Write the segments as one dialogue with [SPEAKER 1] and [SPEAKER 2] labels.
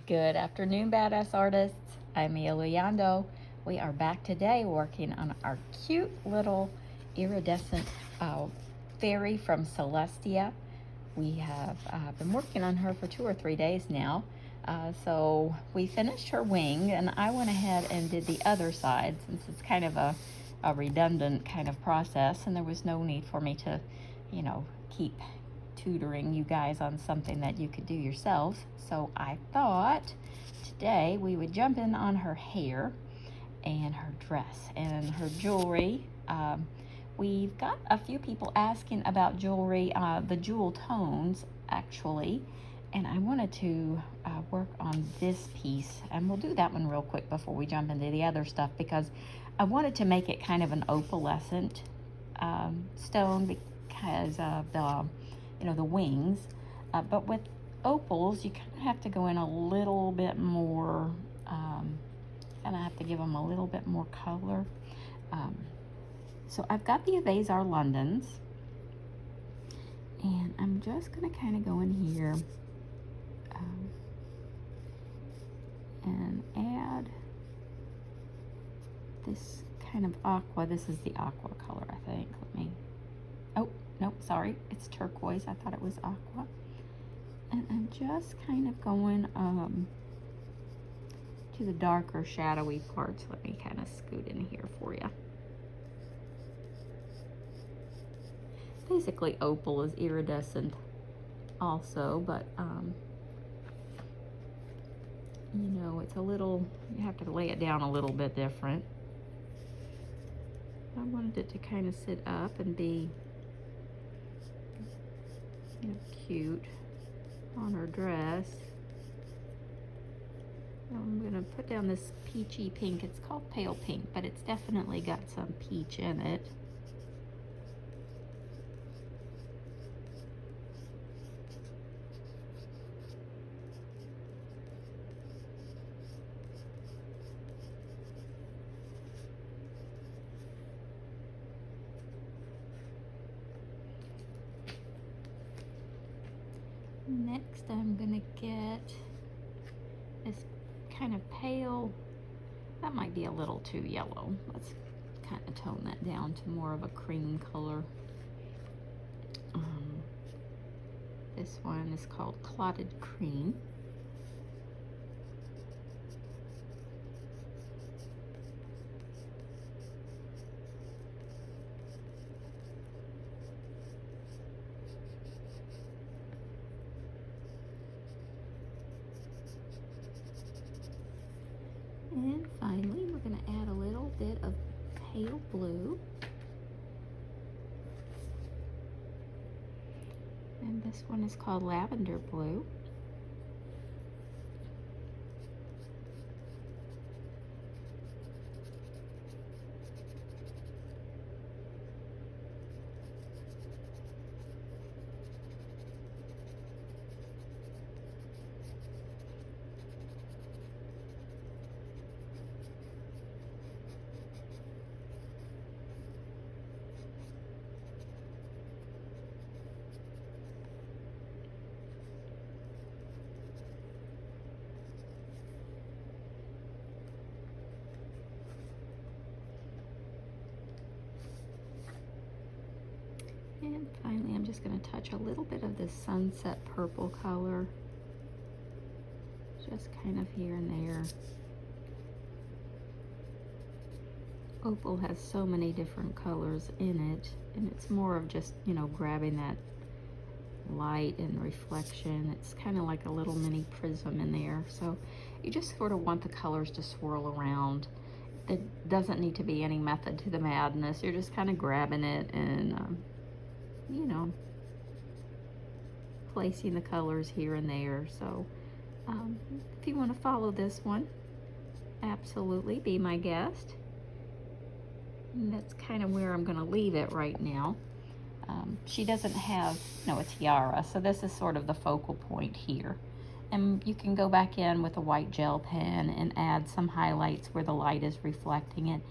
[SPEAKER 1] Good afternoon, badass artists. I'm Mia Luyando. We are back today working on our cute little iridescent fairy from Celestia. We have been working on her for 2 or 3 days now. So we finished her wing, and I went ahead and did the other side since it's kind of a redundant kind of process, and there was no need for me to, keep tutoring you guys on something that you could do yourselves. So I thought today we would jump in on her hair and her dress and her jewelry. We've got a few people asking about jewelry, the jewel tones actually, and I wanted to work on this piece, and we'll do that one real quick before we jump into the other stuff, because I wanted to make it kind of an opalescent stone because of the wings, but with opals you kind of have to go in a little bit more, kind of have to give them a little bit more color. So I've got the Evazar Londons, and I'm just going to kind of go in here and add this kind of aqua. This is the aqua color, I think. Oh, nope, sorry, it's turquoise. I thought it was aqua. And I'm just kind of going to the darker shadowy parts. Let me kind of scoot in here for you. Basically, opal is iridescent also, but it's a little, you have to lay it down a little bit different. I wanted it to kind of sit up and be cute on her dress. I'm going to put down this peachy pink. It's called pale pink, but it's definitely got some peach in it. Next, I'm gonna get this kind of pale, that might be a little too yellow. Let's kind of tone that down to more of a cream color. This one is called Clotted Cream. And finally, we're going to add a little bit of pale blue. And this one is called Lavender Blue. And finally, I'm just going to touch a little bit of this sunset purple color, just kind of here and there. Opal has so many different colors in it, and it's more of just, grabbing that light and reflection. It's kind of like a little mini prism in there, so you just sort of want the colors to swirl around. It doesn't need to be any method to the madness. You're just kind of grabbing it and placing the colors here and there. So if you want to follow this one, absolutely be my guest. And that's kind of where I'm going to leave it right now. She doesn't have a tiara, so this is sort of the focal point here. And you can go back in with a white gel pen and add some highlights where the light is reflecting it.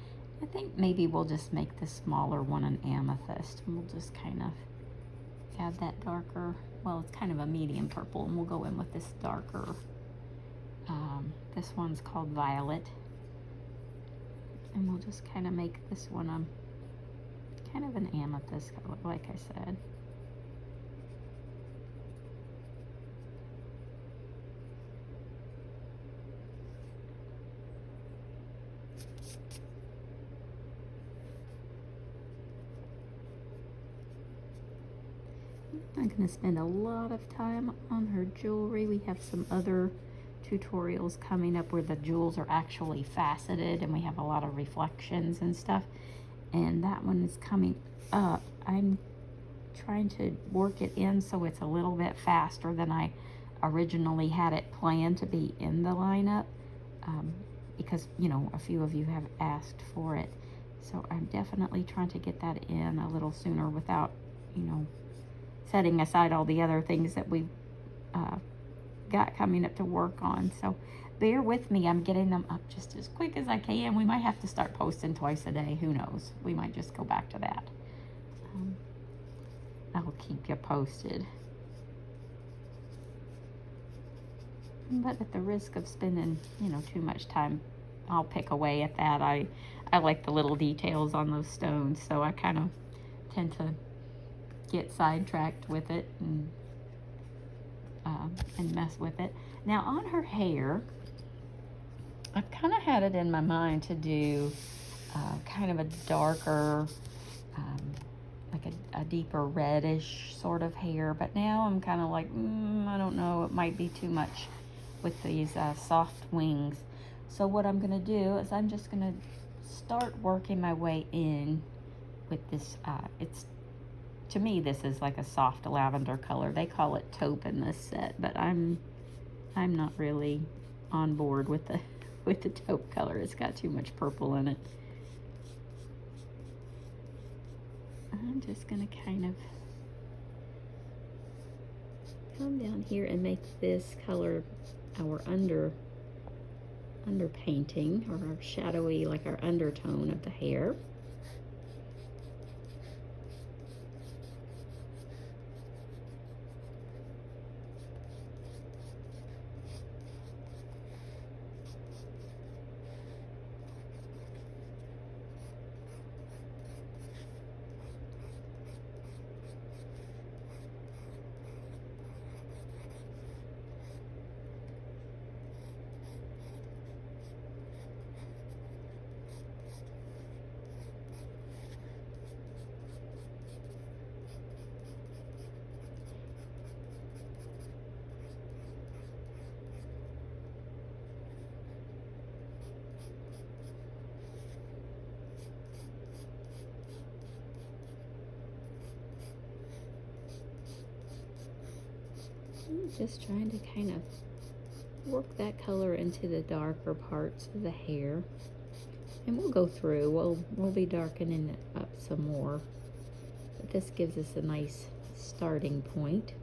[SPEAKER 1] I think maybe we'll just make the smaller one an amethyst, and we'll just kind of add that darker, well, it's kind of a medium purple, and we'll go in with this darker This one's called Violet. And we'll just kind of make this one kind of an amethyst color, like I said. I'm going to spend a lot of time on her jewelry. We have some other tutorials coming up where the jewels are actually faceted and we have a lot of reflections and stuff. And that one is coming up. I'm trying to work it in so it's a little bit faster than I originally had it planned to be in the lineup. Because, you know, a few of you have asked for it. So I'm definitely trying to get that in a little sooner without, you know, setting aside all the other things that we've got coming up to work on. So bear with me. I'm getting them up just as quick as I can. We might have to start posting twice a day. Who knows? We might just go back to that. I'll keep you posted. But at the risk of spending, you know, too much time, I'll pick away at that. I like the little details on those stones, so I kind of tend to get sidetracked with it and mess with it. Now on her hair, I've kind of had it in my mind to do kind of a darker, like a deeper reddish sort of hair, but now I'm kind of like, I don't know, it might be too much with these soft wings. So what I'm going to do is I'm just going to start working my way in with this. To me, this is like a soft lavender color. They call it taupe in this set, but I'm not really on board with the taupe color. It's got too much purple in it. I'm just gonna kind of come down here and make this color our underpainting, or our shadowy, like our undertone of the hair. I'm just trying to kind of work that color into the darker parts of the hair. And we'll go through, we'll be darkening it up some more. But this gives us a nice starting point.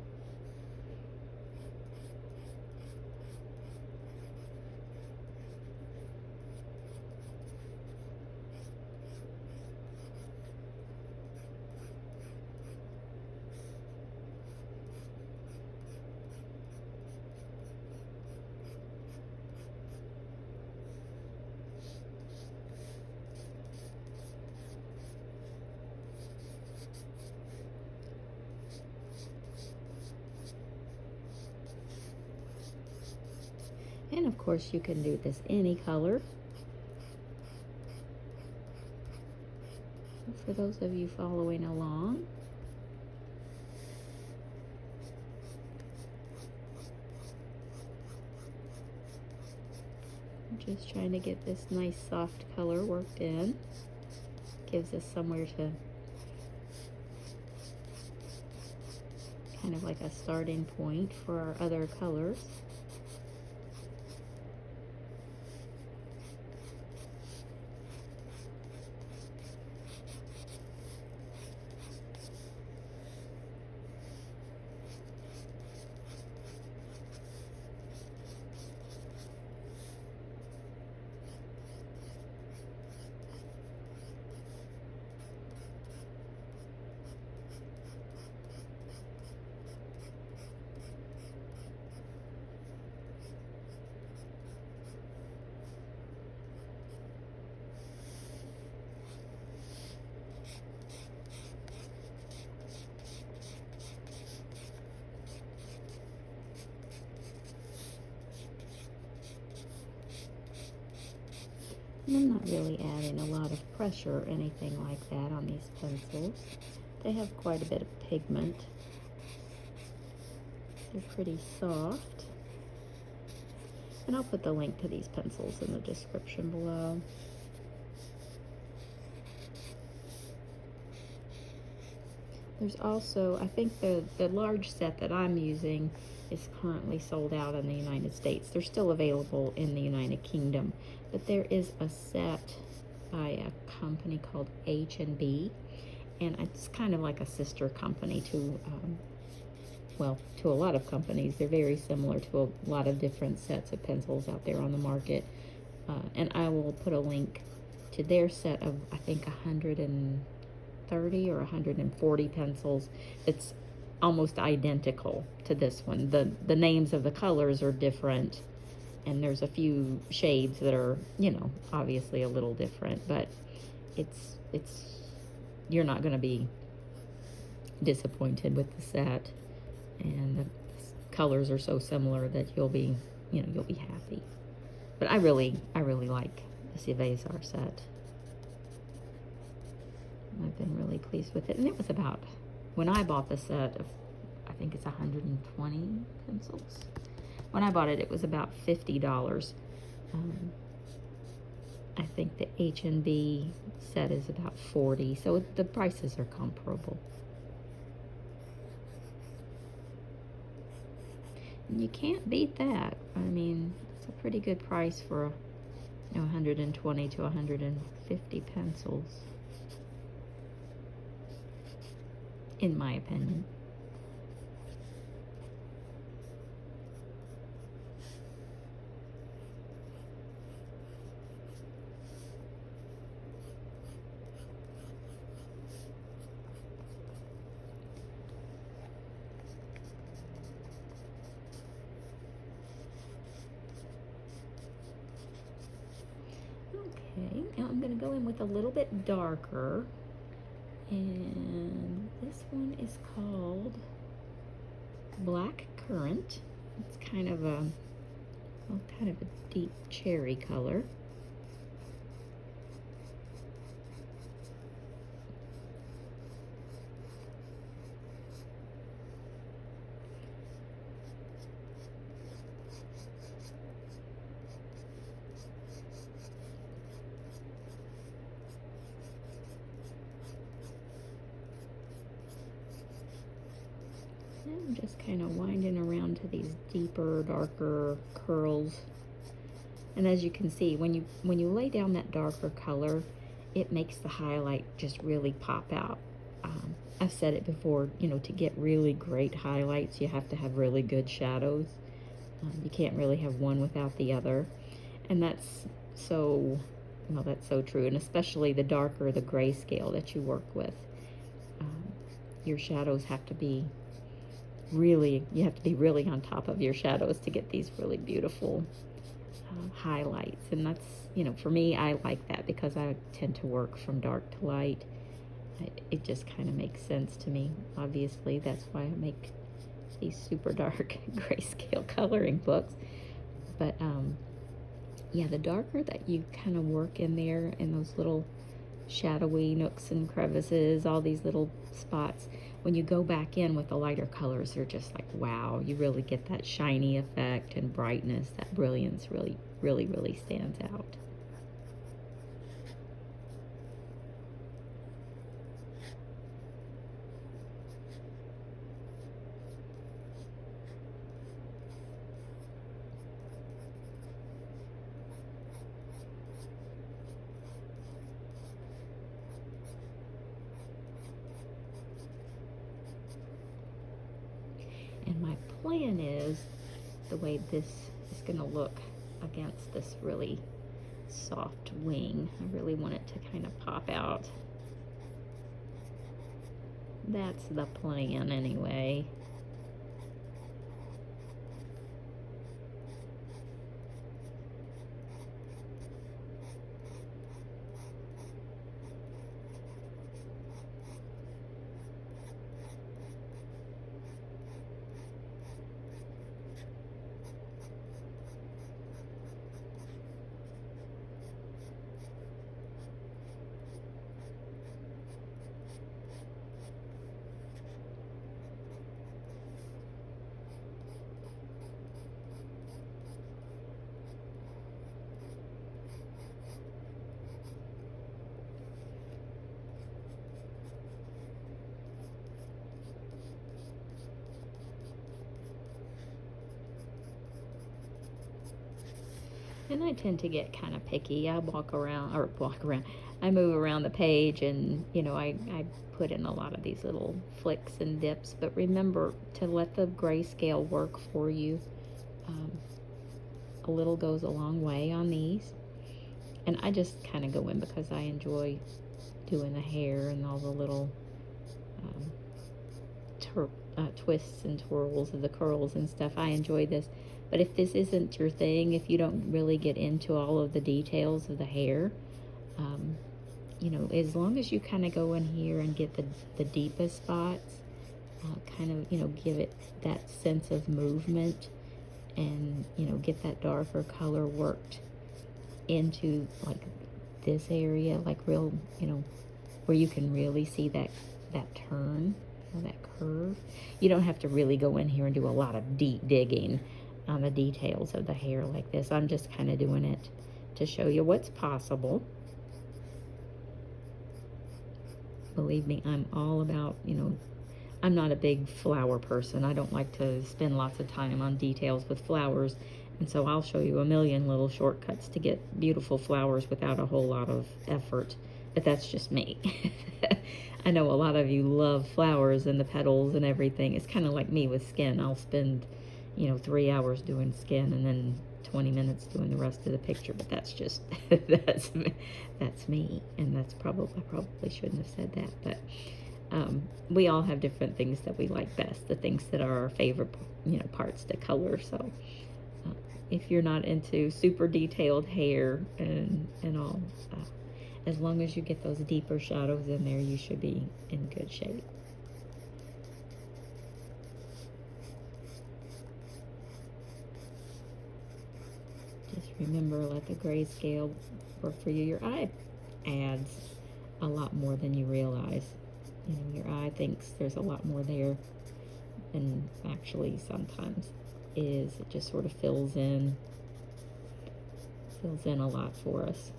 [SPEAKER 1] And of course you can do this any color. For those of you following along. I'm just trying to get this nice soft color worked in. Gives us somewhere to kind of like a starting point for our other colors. And I'm not really adding a lot of pressure or anything like that on these pencils. They have quite a bit of pigment. They're pretty soft. And I'll put the link to these pencils in the description below. There's also, I think the large set that I'm using is currently sold out in the United States. They're still available in the United Kingdom, but there is a set by a company called H&B, and it's kind of like a sister company to, well, to a lot of companies. They're very similar to a lot of different sets of pencils out there on the market, and I will put a link to their set of, I think, 130 or 140 pencils. It's almost identical to this one. The names of the colors are different, and there's a few shades that are, you know, obviously a little different, but it's you're not going to be disappointed with the set, and the colors are so similar that you'll be, you know, you'll be happy. But I really like this Evazar set. I've been really pleased with it. And it was about, when I bought the set of, I think it's 120 pencils. When I bought it, it was about $50. I think the H&B set is about 40, so the prices are comparable. And you can't beat that. I mean, it's a pretty good price for, you know, 120 to 150 pencils, in my opinion. Okay, now I'm going to go in with a little bit darker. And this one is called Black Currant. It's kind of a, well, kind of a deep cherry color. I'm just kind of winding around to these deeper, darker curls. And as you can see, when you lay down that darker color, it makes the highlight just really pop out. I've said it before, you know, to get really great highlights, you have to have really good shadows. You can't really have one without the other. And that's so, well, that's so true. And especially the darker the grayscale that you work with, your shadows have to be really, you have to be really on top of your shadows to get these really beautiful highlights. And that's, you know, for me, I like that because I tend to work from dark to light. It just kind of makes sense to me. Obviously, that's why I make these super dark grayscale coloring books. But yeah, the darker that you kind of work in there, in those little shadowy nooks and crevices, all these little spots, when you go back in with the lighter colors, they're just like, wow, you really get that shiny effect and brightness. That brilliance really stands out. And my plan is, the way this is going to look against this really soft wing, I really want it to kind of pop out. That's the plan anyway. And I tend to get kind of picky. I I move around the page, and I put in a lot of these little flicks and dips. But remember to let the grayscale work for you. A little goes a long way on these. And I just kind of go in because I enjoy doing the hair and all the little twists and twirls of the curls and stuff. I enjoy this. But if this isn't your thing, if you don't really get into all of the details of the hair, as long as you kind of go in here and get the deepest spots, kind of, give it that sense of movement, and, get that darker color worked into like this area, like real, where you can really see that turn, that curve. You don't have to really go in here and do a lot of deep digging on the details of the hair like this. I'm just kind of doing it to show you what's possible. Believe me, I'm all about, I'm not a big flower person. I don't like to spend lots of time on details with flowers. And so I'll show you a million little shortcuts to get beautiful flowers without a whole lot of effort. But that's just me. I know a lot of you love flowers and the petals and everything. It's kind of like me with skin. I'll spend, 3 hours doing skin and then 20 minutes doing the rest of the picture. But that's just, that's me. And I probably shouldn't have said that. But we all have different things that we like best, the things that are our favorite, parts to color. So if you're not into super detailed hair and all, as long as you get those deeper shadows in there, you should be in good shape. Just remember, let the grayscale work for you. Your eye adds a lot more than you realize. Your eye thinks there's a lot more there, and actually sometimes is. It just sort of fills in a lot for us.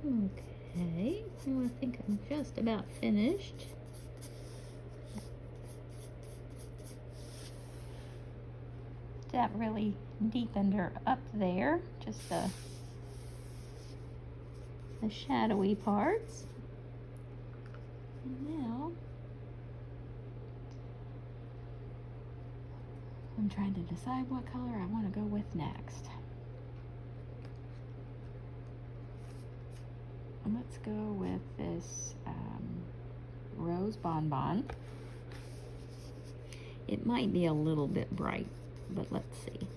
[SPEAKER 1] Okay, well, I think I'm just about finished. That really deepened her up there, just the shadowy parts. And now I'm trying to decide what color I want to go with next. Let's go with this Rose Bonbon. It might be a little bit bright, but let's see.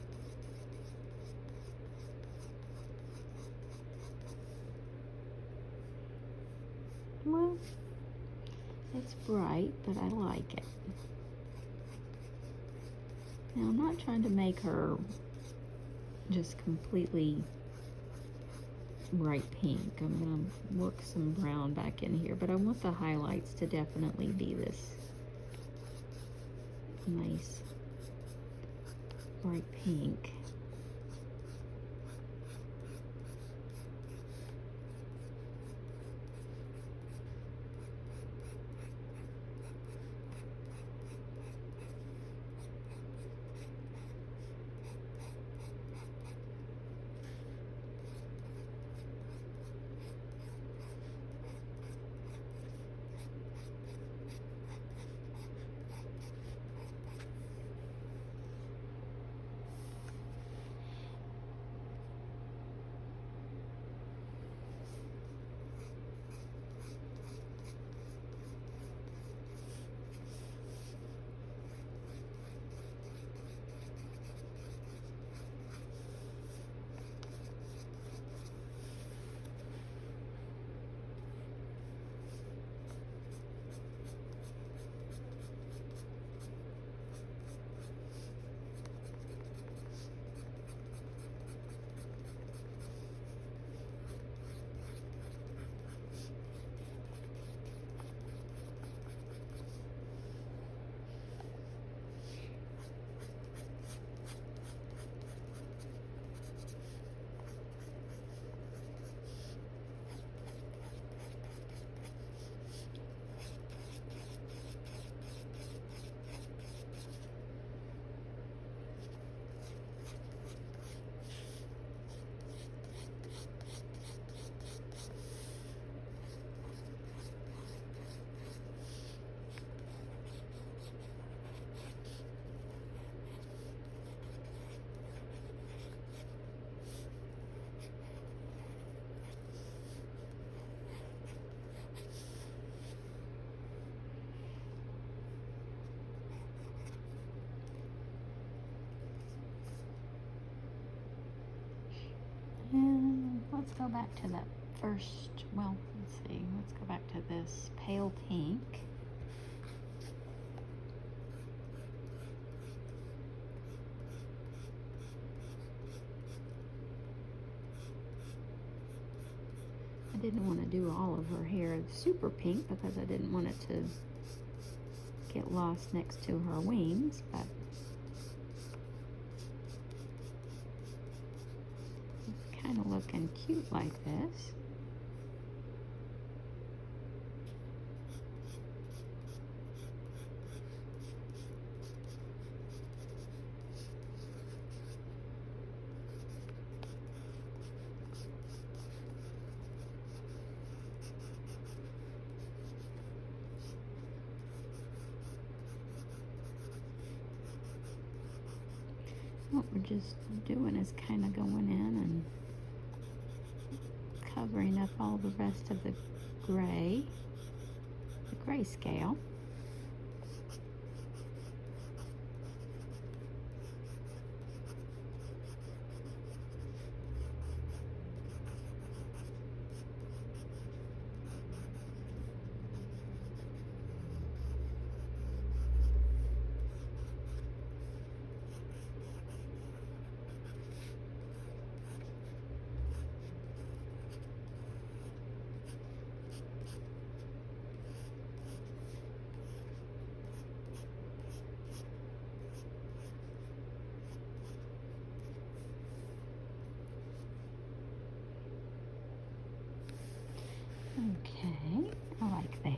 [SPEAKER 1] Well, it's bright, but I like it. Now, I'm not trying to make her just completely bright pink. I'm going to work some brown back in here, but I want the highlights to definitely be this nice bright pink. let's go back to that first, well, let's see, let's go back to this pale pink. I didn't want to do all of her hair super pink because I didn't want it to get lost next to her wings, but it's kind of looking cute like this. What we're just doing is kind of going in and covering up all the rest of the grayscale. Okay, I like that.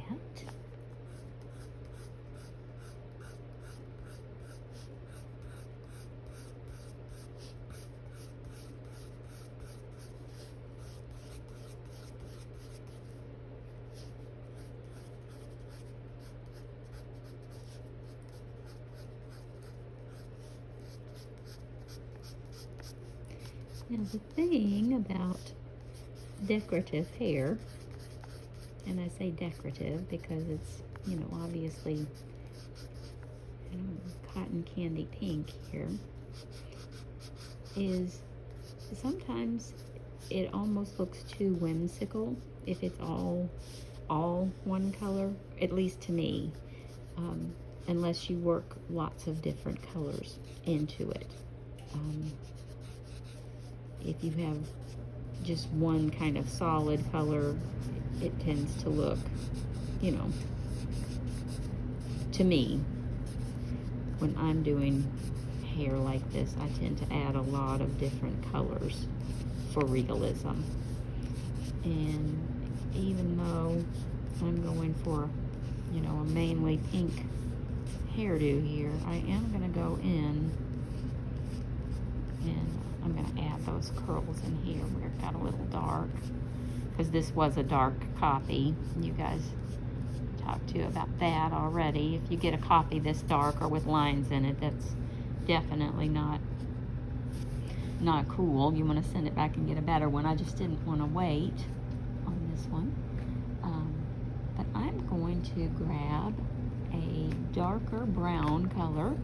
[SPEAKER 1] Now the thing about decorative hair, and I say decorative because it's, you know, obviously cotton candy pink here, is sometimes it almost looks too whimsical if it's all one color, at least to me, unless you work lots of different colors into it. If you have just one kind of solid color, it tends to look, you know, to me, when I'm doing hair like this, I tend to add a lot of different colors for realism. And even though I'm going for, you know, a mainly pink hairdo here, I am going to go in and I'm going to add those curls in here where it got a little dark, because this was a dark copy. You guys talked to about that already. If you get a copy this dark or with lines in it, that's definitely not cool. You want to send it back and get a better one. I just didn't want to wait on this one. But I'm going to grab a darker brown color.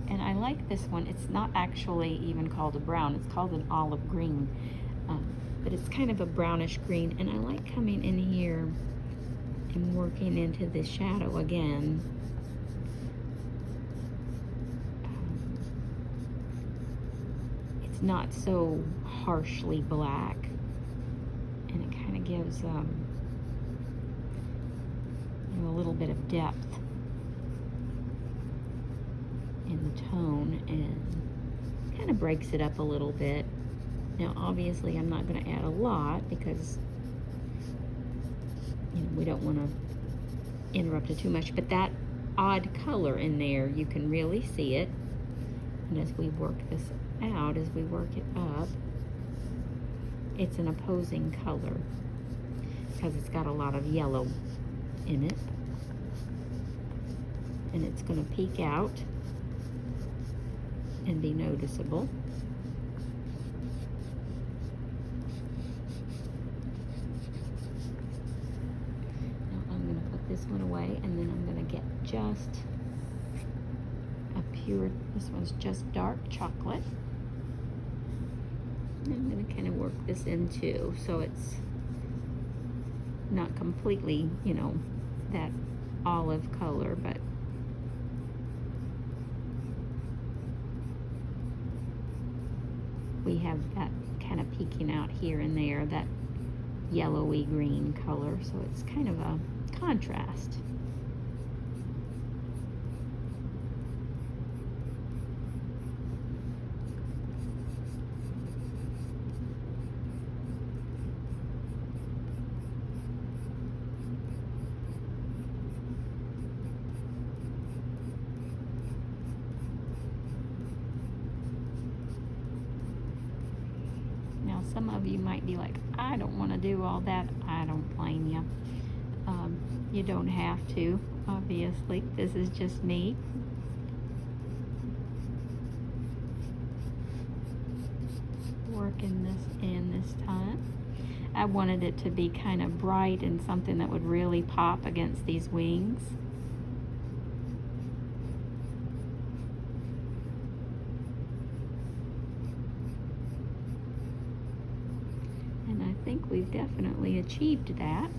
[SPEAKER 1] And I like this one. It's not actually even called a brown. It's called an olive green. But it's kind of a brownish green. And I like coming in here and working into the shadow again. It's not so harshly black. And it kind of gives you know, a little bit of depth in the tone and kind of breaks it up a little bit. Now obviously I'm not going to add a lot because, you know, we don't want to interrupt it too much, but that odd color in there, you can really see it. And as we work this out, as we work it up, it's an opposing color because it's got a lot of yellow in it, and it's going to peek out and be noticeable. Now I'm going to put this one away, and then I'm going to get just a pure, this one's just dark chocolate. I'm going to kind of work this in too, so it's not completely, you know, that olive color, but we have that kind of peeking out here and there, that yellowy green color, so it's kind of a contrast. Now, some of you might be like, I don't want to do all that. I don't blame you. You don't have to, obviously. This is just me. Working this in this time. I wanted it to be kind of bright and something that would really pop against these wings. And I think we've definitely achieved that.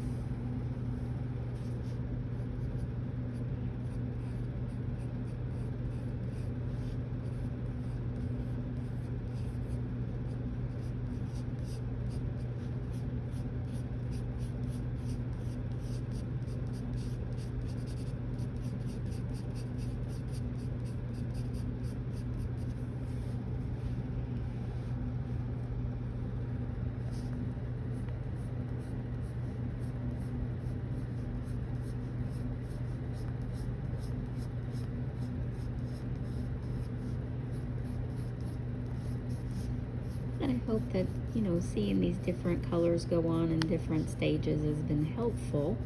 [SPEAKER 1] And I hope that, you know, seeing these different colors go on in different stages has been helpful.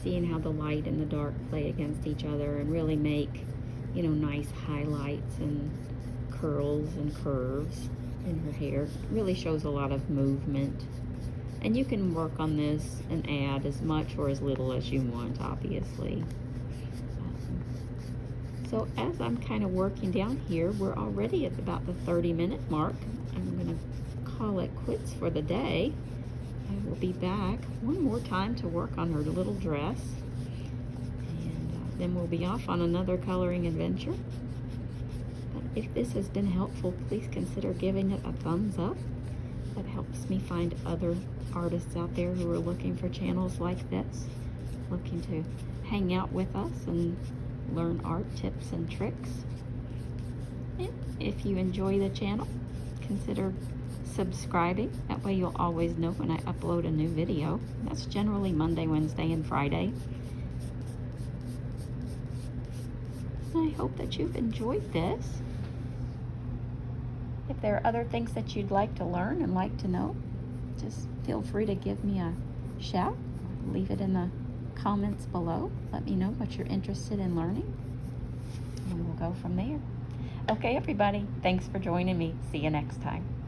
[SPEAKER 1] Seeing how the light and the dark play against each other and really make, you know, nice highlights and curls and curves in her hair. It really shows a lot of movement. And you can work on this and add as much or as little as you want, obviously. So as I'm kind of working down here, we're already at about the 30-minute mark. I'm going to call it quits for the day. I will be back one more time to work on her little dress. And then we'll be off on another coloring adventure. But if this has been helpful, please consider giving it a thumbs up. That helps me find other artists out there who are looking for channels like this, looking to hang out with us and learn art tips and tricks. And if you enjoy the channel, consider subscribing. That way you'll always know when I upload a new video. That's generally Monday, Wednesday, and Friday. I hope that you've enjoyed this. If there are other things that you'd like to learn and like to know, just feel free to give me a shout. Leave it in the comments below. Let me know what you're interested in learning, and we'll go from there. Okay, everybody, thanks for joining me. See you next time.